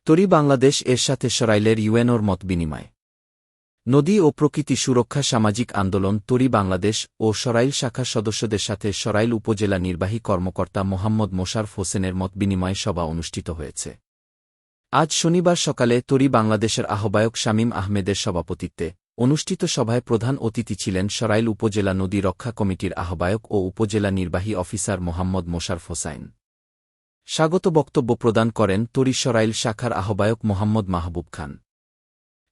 তরি বাংলাদেশ এর সাথে সরাইলের ইউএনওর মতবিনিময়। নদী ও প্রকৃতি সুরক্ষা সামাজিক আন্দোলন তরি বাংলাদেশ ও সরাইল শাখার সদস্যদের সাথে সরাইল উপজেলা নির্বাহী কর্মকর্তা মোহাম্মদ মোশারফ হোসেনের মতবিনিময় সভা অনুষ্ঠিত হয়েছে। আজ শনিবার সকালে তরি বাংলাদেশের আহ্বায়ক শামীম আহমেদের সভাপতিত্বে অনুষ্ঠিত সভায় প্রধান অতিথি ছিলেন সরাইল উপজেলা নদী রক্ষা কমিটির আহ্বায়ক ও উপজেলা নির্বাহী অফিসার মোহাম্মদ মোশারফ হোসাইন। স্বাগত বক্তব্য প্রদান করেন তরি সরাইল শাখার আহ্বায়ক মোহাম্মদ মাহবুব খান।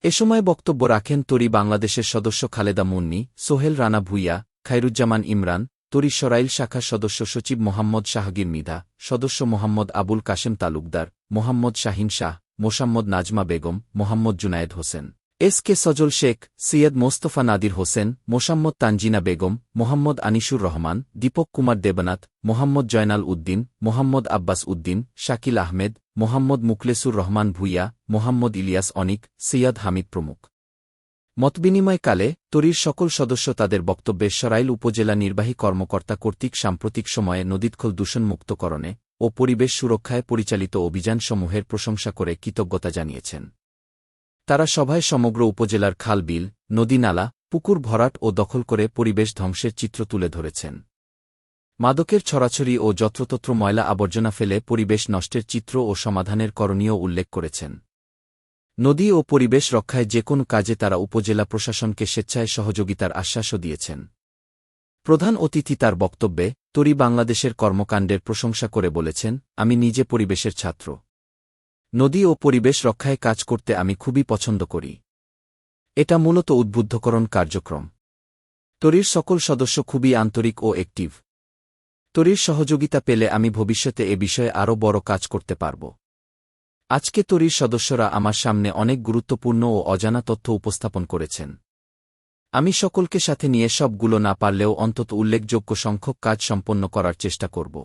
এ সময় বক্তব্য রাখেন তরি বাংলাদেশের সদস্য খালেদা মুন্নি, সোহেল রানা ভুইয়া, খায়রুজ্জামান ইমরান, তরি সরাইল শাখার সদস্য সচিব মোহাম্মদ শাহগীর মৃধা, সদস্য মোহাম্মদ আবুল কাশেম তালুকদার, মোহাম্মদ শাহিন শাহ, মোসাম্মদ নাজমা বেগম, মোহাম্মদ জুনায়েদ হোসেন, এস কে সজল শেখ, সৈয়দ মোস্তফা নাদির হোসেন, মোসাম্মদ তানজিনা বেগম, মোহাম্মদ আনিসুর রহমান, দীপক কুমার দেবনাথ, মোহাম্মদ জয়নাল উদ্দিন, মোহাম্মদ আব্বাস উদ্দিন, শাকিল আহমেদ, মোহাম্মদ মুখলেসুর রহমান ভুইয়া, মোহাম্মদ ইলিয়াস অনিক, সৈয়দ হামিদ প্রমুখ। মতবিনিময়কালে তরির সকল সদস্য তাদের বক্তব্যে সরাইল উপজেলা নির্বাহী কর্মকর্তা কর্তৃক সাম্প্রতিক সময়ে নদীদখল দূষণমুক্তকরণে ও পরিবেশ সুরক্ষায় পরিচালিত অভিযানসমূহের প্রশংসা করে কৃতজ্ঞতা জানিয়েছেন। তারা সভায় সমগ্র উপজেলার খাল বিল, নদী নালা, পুকুর ভরাট ও দখল করে পরিবেশ ধ্বংসের চিত্র তুলে ধরেছেন। মাদকের ছড়াছড়ি ও যত্রতত্র ময়লা আবর্জনা ফেলে পরিবেশ নষ্টের চিত্র ও সমাধানের করণীয় উল্লেখ করেছেন। নদী ও পরিবেশ রক্ষায় যে কোনো কাজে তারা উপজেলা প্রশাসনকে স্বেচ্ছায় সহযোগিতার আশ্বাসও দিয়েছেন। প্রধান অতিথি তার বক্তব্যে তরি বাংলাদেশের কর্মকাণ্ডের প্রশংসা করে বলেছেন, আমি নিজে পরিবেশের ছাত্র। নদী ও পরিবেশ রক্ষায় কাজ করতে আমি খুবই পছন্দ করি। এটা মূলত উদ্বুদ্ধকরণ কার্যক্রম। তরির সকল সদস্য খুবই আন্তরিক ও অ্যাক্টিভ। তরির সহযোগিতা পেলে আমি ভবিষ্যতে এ বিষয়ে আরও বড় কাজ করতে পারব। আজকে তরির সদস্যরা আমার সামনে অনেক গুরুত্বপূর্ণ ও অজানা তথ্য উপস্থাপন করেছেন। আমি সকলকে সাথে নিয়ে সবগুলো না পারলেও অন্তত উল্লেখযোগ্য সংখ্যক কাজ সম্পন্ন করার চেষ্টা করব।